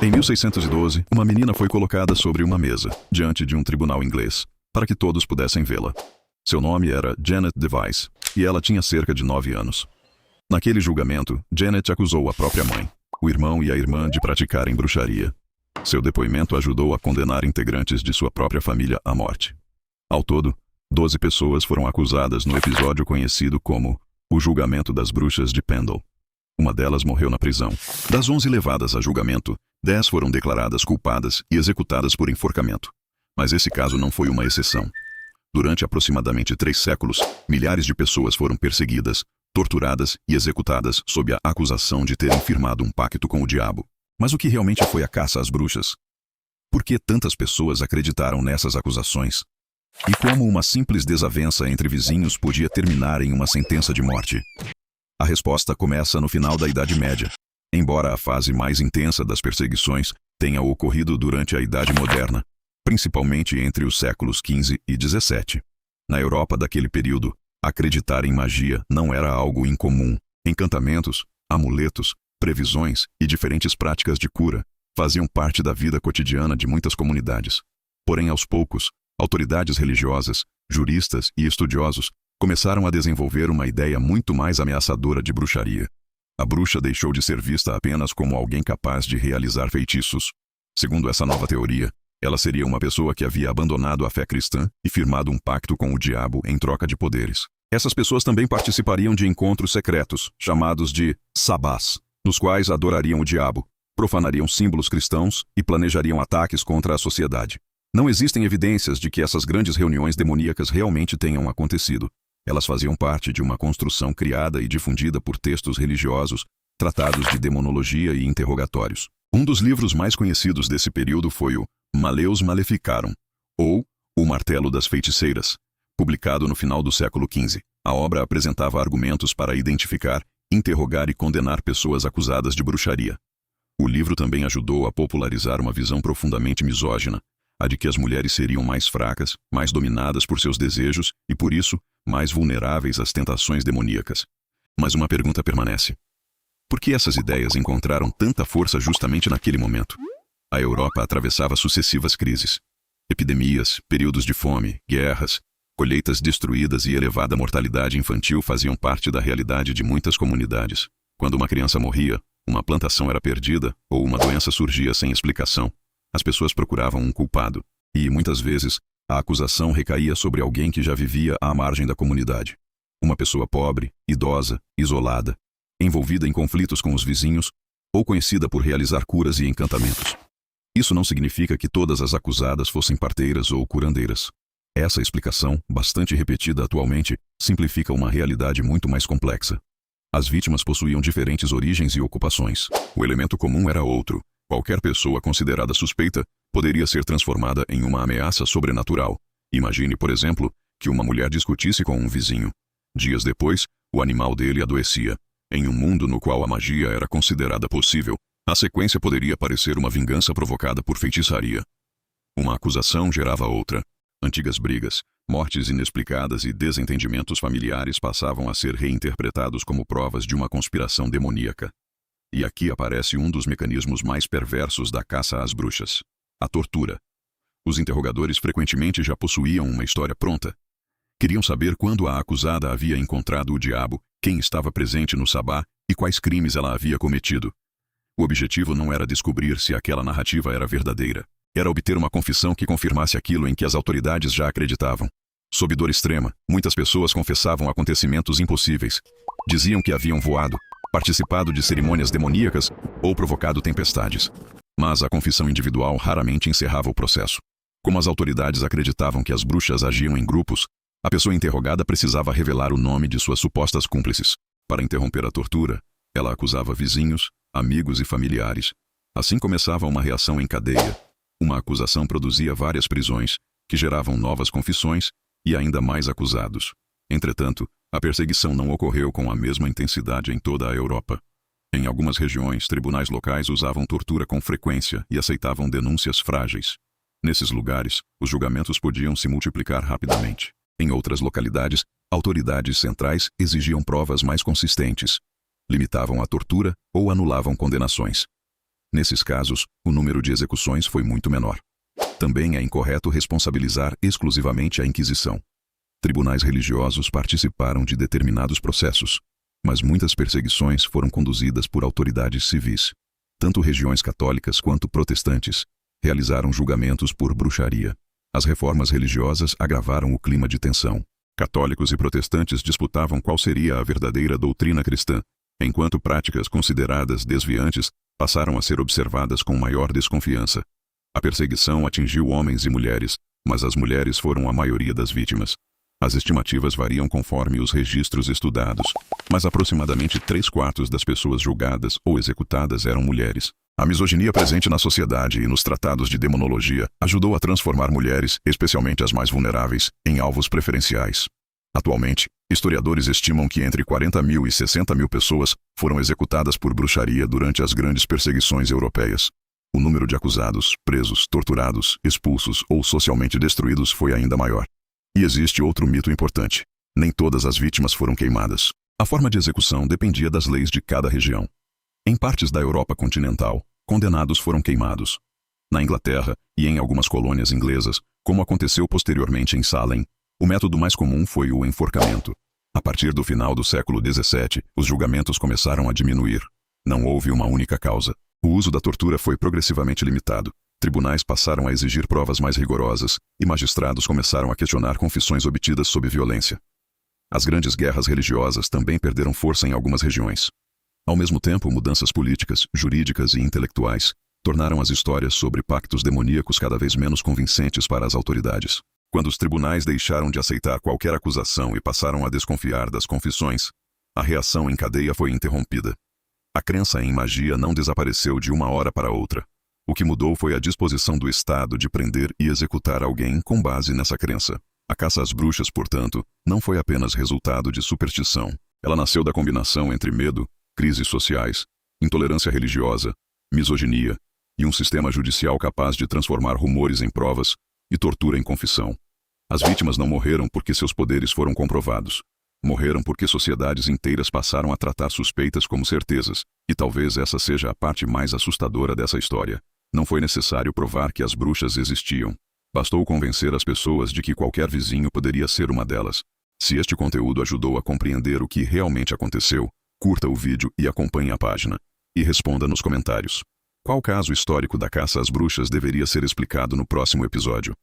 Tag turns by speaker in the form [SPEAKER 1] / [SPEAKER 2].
[SPEAKER 1] Em 1612, uma menina foi colocada sobre uma mesa, diante de um tribunal inglês, para que todos pudessem vê-la. Seu nome era Janet Device, e ela tinha cerca de 9 anos. Naquele julgamento, Janet acusou a própria mãe, o irmão e a irmã de praticarem bruxaria. Seu depoimento ajudou a condenar integrantes de sua própria família à morte. Ao todo, 12 pessoas foram acusadas no episódio conhecido como o Julgamento das Bruxas de Pendle. Uma delas morreu na prisão. Das 11 levadas a julgamento, 10 foram declaradas culpadas e executadas por enforcamento. Mas esse caso não foi uma exceção. Durante aproximadamente 3 séculos, milhares de pessoas foram perseguidas, torturadas e executadas sob a acusação de terem firmado um pacto com o diabo. Mas o que realmente foi a caça às bruxas? Por que tantas pessoas acreditaram nessas acusações? E como uma simples desavença entre vizinhos podia terminar em uma sentença de morte? A resposta começa no final da Idade Média. Embora a fase mais intensa das perseguições tenha ocorrido durante a Idade Moderna, principalmente entre os séculos XV e XVII. Na Europa daquele período, acreditar em magia não era algo incomum. Encantamentos, amuletos, previsões e diferentes práticas de cura faziam parte da vida cotidiana de muitas comunidades. Porém, aos poucos, autoridades religiosas, juristas e estudiosos começaram a desenvolver uma ideia muito mais ameaçadora de bruxaria. A bruxa deixou de ser vista apenas como alguém capaz de realizar feitiços. Segundo essa nova teoria, ela seria uma pessoa que havia abandonado a fé cristã e firmado um pacto com o diabo em troca de poderes. Essas pessoas também participariam de encontros secretos, chamados de sabás, nos quais adorariam o diabo, profanariam símbolos cristãos e planejariam ataques contra a sociedade. Não existem evidências de que essas grandes reuniões demoníacas realmente tenham acontecido. Elas faziam parte de uma construção criada e difundida por textos religiosos, tratados de demonologia e interrogatórios. Um dos livros mais conhecidos desse período foi o Maleus Maleficarum, ou O Martelo das Feiticeiras, publicado no final do século XV. A obra apresentava argumentos para identificar, interrogar e condenar pessoas acusadas de bruxaria. O livro também ajudou a popularizar uma visão profundamente misógina, a de que as mulheres seriam mais fracas, mais dominadas por seus desejos e, por isso, mais vulneráveis às tentações demoníacas. Mas uma pergunta permanece. Por que essas ideias encontraram tanta força justamente naquele momento? A Europa atravessava sucessivas crises. Epidemias, períodos de fome, guerras, colheitas destruídas e elevada mortalidade infantil faziam parte da realidade de muitas comunidades. Quando uma criança morria, uma plantação era perdida ou uma doença surgia sem explicação, as pessoas procuravam um culpado, e, muitas vezes, a acusação recaía sobre alguém que já vivia à margem da comunidade. Uma pessoa pobre, idosa, isolada, envolvida em conflitos com os vizinhos, ou conhecida por realizar curas e encantamentos. Isso não significa que todas as acusadas fossem parteiras ou curandeiras. Essa explicação, bastante repetida atualmente, simplifica uma realidade muito mais complexa. As vítimas possuíam diferentes origens e ocupações. O elemento comum era outro. Qualquer pessoa considerada suspeita poderia ser transformada em uma ameaça sobrenatural. Imagine, por exemplo, que uma mulher discutisse com um vizinho. Dias depois, o animal dele adoecia. Em um mundo no qual a magia era considerada possível, a sequência poderia parecer uma vingança provocada por feitiçaria. Uma acusação gerava outra. Antigas brigas, mortes inexplicadas e desentendimentos familiares passavam a ser reinterpretados como provas de uma conspiração demoníaca. E aqui aparece um dos mecanismos mais perversos da caça às bruxas: a tortura. Os interrogadores frequentemente já possuíam uma história pronta. Queriam saber quando a acusada havia encontrado o diabo, quem estava presente no sabá e quais crimes ela havia cometido. O objetivo não era descobrir se aquela narrativa era verdadeira. Era obter uma confissão que confirmasse aquilo em que as autoridades já acreditavam. Sob dor extrema, muitas pessoas confessavam acontecimentos impossíveis. Diziam que haviam voado, participado de cerimônias demoníacas ou provocado tempestades. Mas a confissão individual raramente encerrava o processo. Como as autoridades acreditavam que as bruxas agiam em grupos, a pessoa interrogada precisava revelar o nome de suas supostas cúmplices. Para interromper a tortura, ela acusava vizinhos, amigos e familiares. Assim começava uma reação em cadeia. Uma acusação produzia várias prisões, que geravam novas confissões e ainda mais acusados. Entretanto, a perseguição não ocorreu com a mesma intensidade em toda a Europa. Em algumas regiões, tribunais locais usavam tortura com frequência e aceitavam denúncias frágeis. Nesses lugares, os julgamentos podiam se multiplicar rapidamente. Em outras localidades, autoridades centrais exigiam provas mais consistentes, limitavam a tortura ou anulavam condenações. Nesses casos, o número de execuções foi muito menor. Também é incorreto responsabilizar exclusivamente a Inquisição. Tribunais religiosos participaram de determinados processos, mas muitas perseguições foram conduzidas por autoridades civis. Tanto regiões católicas quanto protestantes realizaram julgamentos por bruxaria. As reformas religiosas agravaram o clima de tensão. Católicos e protestantes disputavam qual seria a verdadeira doutrina cristã, enquanto práticas consideradas desviantes passaram a ser observadas com maior desconfiança. A perseguição atingiu homens e mulheres, mas as mulheres foram a maioria das vítimas. As estimativas variam conforme os registros estudados, mas aproximadamente 3/4 das pessoas julgadas ou executadas eram mulheres. A misoginia presente na sociedade e nos tratados de demonologia ajudou a transformar mulheres, especialmente as mais vulneráveis, em alvos preferenciais. Atualmente, historiadores estimam que entre 40.000 e 60.000 pessoas foram executadas por bruxaria durante as grandes perseguições europeias. O número de acusados, presos, torturados, expulsos ou socialmente destruídos foi ainda maior. E existe outro mito importante: nem todas as vítimas foram queimadas. A forma de execução dependia das leis de cada região. Em partes da Europa continental, condenados foram queimados. Na Inglaterra e em algumas colônias inglesas, como aconteceu posteriormente em Salem, o método mais comum foi o enforcamento. A partir do final do século XVII, os julgamentos começaram a diminuir. Não houve uma única causa. O uso da tortura foi progressivamente limitado. Tribunais passaram a exigir provas mais rigorosas e magistrados começaram a questionar confissões obtidas sob violência. As grandes guerras religiosas também perderam força em algumas regiões. Ao mesmo tempo, mudanças políticas, jurídicas e intelectuais tornaram as histórias sobre pactos demoníacos cada vez menos convincentes para as autoridades. Quando os tribunais deixaram de aceitar qualquer acusação e passaram a desconfiar das confissões, a reação em cadeia foi interrompida. A crença em magia não desapareceu de uma hora para outra. O que mudou foi a disposição do Estado de prender e executar alguém com base nessa crença. A caça às bruxas, portanto, não foi apenas resultado de superstição. Ela nasceu da combinação entre medo, crises sociais, intolerância religiosa, misoginia e um sistema judicial capaz de transformar rumores em provas e tortura em confissão. As vítimas não morreram porque seus poderes foram comprovados. Morreram porque sociedades inteiras passaram a tratar suspeitas como certezas, e talvez essa seja a parte mais assustadora dessa história. Não foi necessário provar que as bruxas existiam. Bastou convencer as pessoas de que qualquer vizinho poderia ser uma delas. Se este conteúdo ajudou a compreender o que realmente aconteceu, curta o vídeo e acompanhe a página. E responda nos comentários: qual caso histórico da caça às bruxas deveria ser explicado no próximo episódio?